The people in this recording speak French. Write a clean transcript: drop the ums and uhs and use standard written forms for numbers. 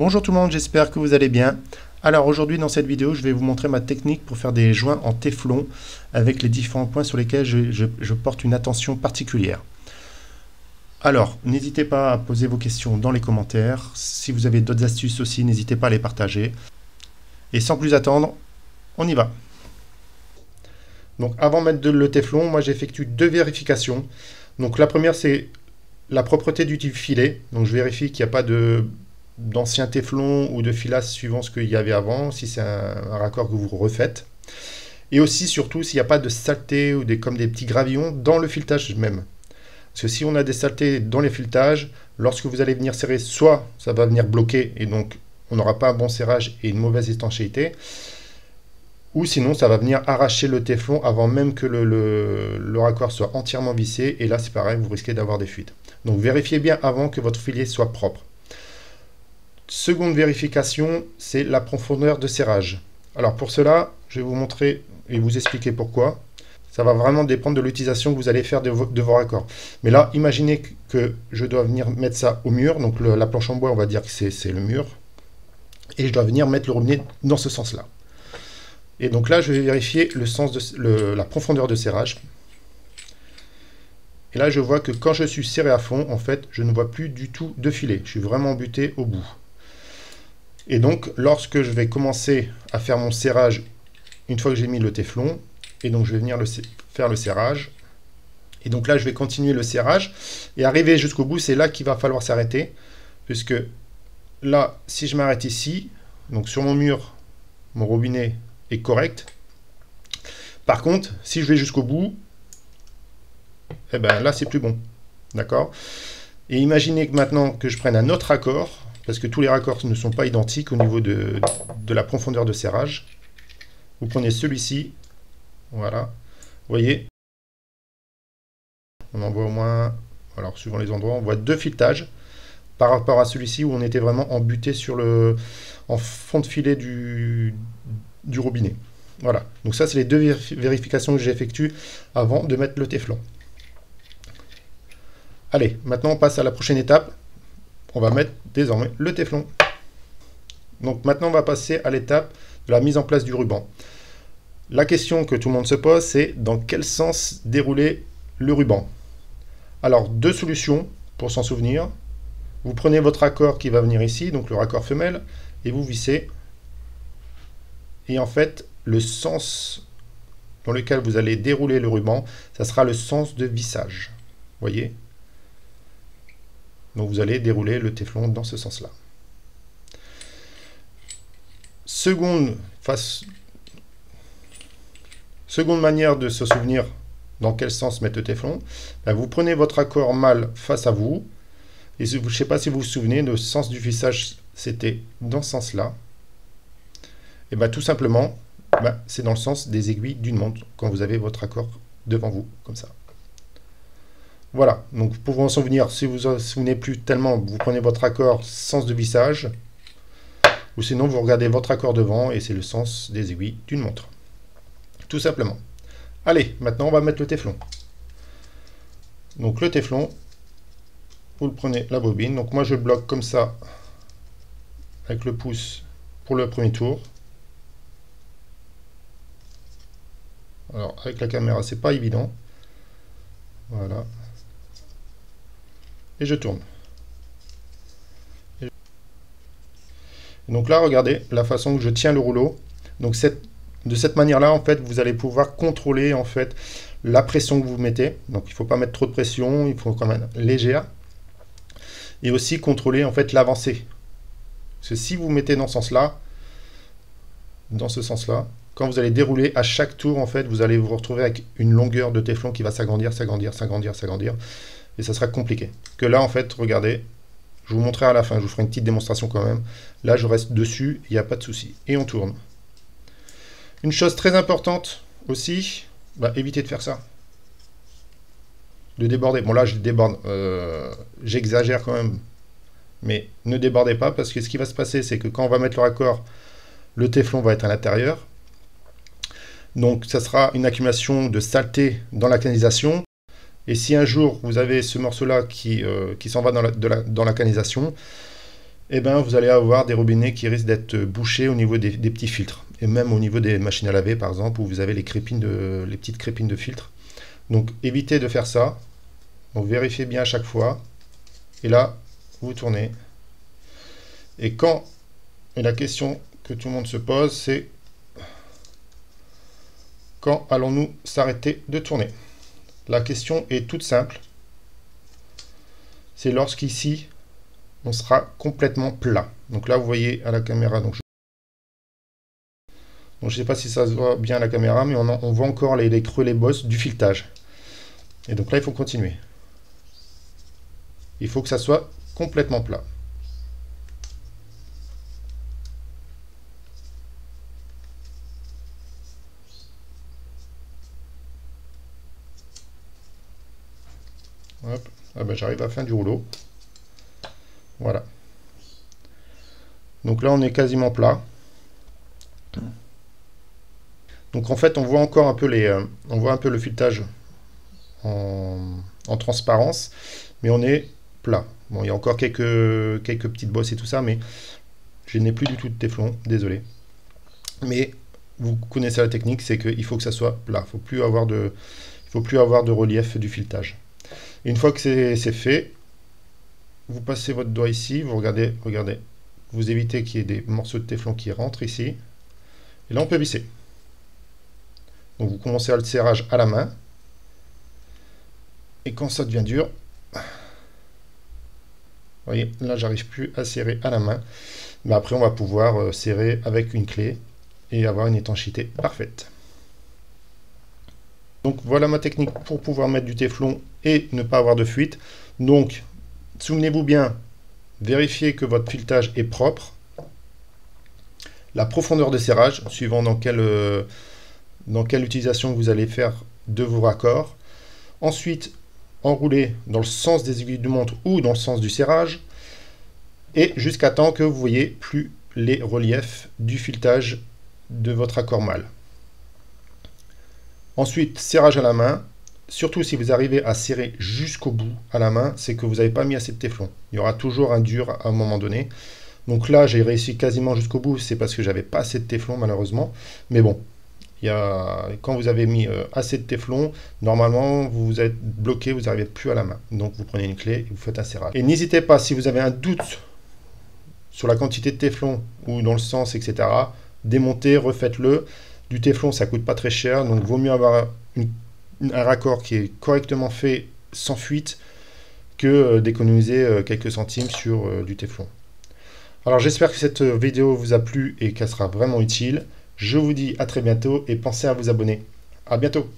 Bonjour tout le monde, j'espère que vous allez bien. Alors aujourd'hui dans cette vidéo, je vais vous montrer ma technique pour faire des joints en téflon avec les différents points sur lesquels je porte une attention particulière. Alors, n'hésitez pas à poser vos questions dans les commentaires. Si vous avez d'autres astuces aussi, n'hésitez pas à les partager. Et sans plus attendre, on y va. Donc avant de mettre le téflon, moi j'effectue deux vérifications. Donc la première c'est la propreté du filet. Donc je vérifie qu'il n'y a pas d'ancien téflon ou de filasse suivant ce qu'il y avait avant, si c'est un raccord que vous refaites. Et aussi, surtout, s'il n'y a pas de saleté ou comme des petits gravillons dans le filetage même. Parce que si on a des saletés dans les filetages, lorsque vous allez venir serrer, soit ça va venir bloquer et donc on n'aura pas un bon serrage et une mauvaise étanchéité, ou sinon ça va venir arracher le téflon avant même que le raccord soit entièrement vissé, et là c'est pareil, vous risquez d'avoir des fuites. Donc vérifiez bien avant que votre filet soit propre. Seconde vérification, c'est la profondeur de serrage. Alors pour cela, je vais vous montrer et vous expliquer pourquoi. Ça va vraiment dépendre de l'utilisation que vous allez faire de vos raccords. Mais là, imaginez que je dois venir mettre ça au mur. Donc la planche en bois, on va dire que c'est le mur. Et je dois venir mettre le robinet dans ce sens-là. Et donc là, je vais vérifier le sens de la profondeur de serrage. Et là, je vois que quand je suis serré à fond, en fait, je ne vois plus du tout de filet. Je suis vraiment buté au bout. Et donc, lorsque je vais commencer à faire mon serrage, une fois que j'ai mis le téflon, et donc je vais venir faire le serrage, et donc là, je vais continuer le serrage, et arriver jusqu'au bout, c'est là qu'il va falloir s'arrêter, puisque là, si je m'arrête ici, donc sur mon mur, mon robinet est correct. Par contre, si je vais jusqu'au bout, eh ben là, c'est plus bon. D'accord? Et imaginez que maintenant que je prenne un autre raccord, parce que tous les raccords ne sont pas identiques au niveau de la profondeur de serrage. Vous prenez celui-ci, voilà, vous voyez, on en voit au moins, alors suivant les endroits, on voit deux filetages par rapport à celui-ci où on était vraiment embuté en fond de filet du robinet. Voilà, donc ça c'est les deux vérifications que j'effectue avant de mettre le téflon. Allez, maintenant on passe à la prochaine étape. On va mettre désormais le téflon. Donc maintenant, on va passer à l'étape de la mise en place du ruban. La question que tout le monde se pose, c'est dans quel sens dérouler le ruban. Alors, deux solutions pour s'en souvenir. Vous prenez votre raccord qui va venir ici, donc le raccord femelle, et vous vissez. Et en fait, le sens dans lequel vous allez dérouler le ruban, ça sera le sens de vissage. Vous voyez ? Donc vous allez dérouler le téflon dans ce sens-là. Seconde manière de se souvenir dans quel sens mettre le téflon, ben vous prenez votre raccord mâle face à vous, et je ne sais pas si vous vous souvenez, le sens du vissage c'était dans ce sens-là. Et bien tout simplement, c'est dans le sens des aiguilles d'une montre, quand vous avez votre raccord devant vous, comme ça. Voilà, donc pour vous en souvenir, si vous en souvenez plus tellement, vous prenez votre raccord sens de vissage, ou sinon vous regardez votre raccord devant et c'est le sens des aiguilles d'une montre. Tout simplement. Allez, maintenant on va mettre le téflon. Donc le téflon, vous le prenez la bobine, donc moi je le bloque comme ça, avec le pouce pour le premier tour. Alors avec la caméra c'est pas évident. Voilà. Et je tourne. Et donc là, regardez la façon que je tiens le rouleau. Donc de cette manière-là, en fait, vous allez pouvoir contrôler en fait la pression que vous mettez. Donc il ne faut pas mettre trop de pression, il faut quand même légère. Et aussi contrôler en fait l'avancée. Parce que si vous mettez dans ce sens-là, quand vous allez dérouler à chaque tour, en fait, vous allez vous retrouver avec une longueur de téflon qui va s'agrandir, s'agrandir, s'agrandir, s'agrandir. Et ça sera compliqué. Que là, en fait, regardez, je vous montrerai à la fin, je vous ferai une petite démonstration quand même. Là, je reste dessus, il n'y a pas de souci. Et on tourne. Une chose très importante aussi, évitez de faire ça. De déborder. Bon, là, je déborde. J'exagère quand même. Mais ne débordez pas, parce que ce qui va se passer, c'est que quand on va mettre le raccord, le téflon va être à l'intérieur. Donc, ça sera une accumulation de saleté dans la canalisation. Et si un jour vous avez ce morceau-là qui s'en va dans la canalisation, eh ben, vous allez avoir des robinets qui risquent d'être bouchés au niveau des petits filtres. Et même au niveau des machines à laver, par exemple, où vous avez les petites crépines de filtre. Donc évitez de faire ça. Donc vérifiez bien à chaque fois. Et là, vous tournez. Et la question que tout le monde se pose, c'est quand allons-nous s'arrêter de tourner? La question est toute simple. C'est lorsqu'ici, on sera complètement plat. Donc là, vous voyez à la caméra. Donc je ne sais pas si ça se voit bien à la caméra, mais on voit encore les creux, les bosses du filetage. Et donc là, il faut continuer. Il faut que ça soit complètement plat. Hop. Ah ben, j'arrive à la fin du rouleau. Voilà. Donc là, on est quasiment plat. Donc en fait, on voit encore un peu on voit un peu le filetage en transparence, mais on est plat. Bon, il y a encore quelques petites bosses et tout ça, mais je n'ai plus du tout de téflon, désolé. Mais vous connaissez la technique, c'est qu'il faut que ça soit plat. Il ne faut plus avoir de relief du filetage. Et une fois que c'est fait, vous passez votre doigt ici, vous regardez, vous évitez qu'il y ait des morceaux de téflon qui rentrent ici. Et là, on peut visser. Donc vous commencez à le serrage à la main. Et quand ça devient dur, vous voyez, là, j'arrive plus à serrer à la main. Mais après, on va pouvoir serrer avec une clé et avoir une étanchéité parfaite. Donc voilà ma technique pour pouvoir mettre du téflon et ne pas avoir de fuite. Donc, souvenez-vous bien, vérifiez que votre filetage est propre. La profondeur de serrage, suivant dans quelle utilisation vous allez faire de vos raccords. Ensuite, enrouler dans le sens des aiguilles de montre ou dans le sens du serrage. Et jusqu'à temps que vous voyez plus les reliefs du filetage de votre raccord mâle. Ensuite, serrage à la main. Surtout si vous arrivez à serrer jusqu'au bout à la main, c'est que vous n'avez pas mis assez de téflon. Il y aura toujours un dur à un moment donné. Donc là, j'ai réussi quasiment jusqu'au bout, c'est parce que j'avais pas assez de téflon malheureusement. Mais bon, quand vous avez mis assez de téflon, normalement vous êtes bloqué, vous n'arrivez plus à la main. Donc vous prenez une clé et vous faites un serrage. Et n'hésitez pas, si vous avez un doute sur la quantité de téflon ou dans le sens, etc., démontez, refaites-le. Du téflon, ça coûte pas très cher, donc vaut mieux avoir un raccord qui est correctement fait sans fuite que d'économiser quelques centimes sur du téflon. Alors j'espère que cette vidéo vous a plu et qu'elle sera vraiment utile. Je vous dis à très bientôt et pensez à vous abonner. À bientôt.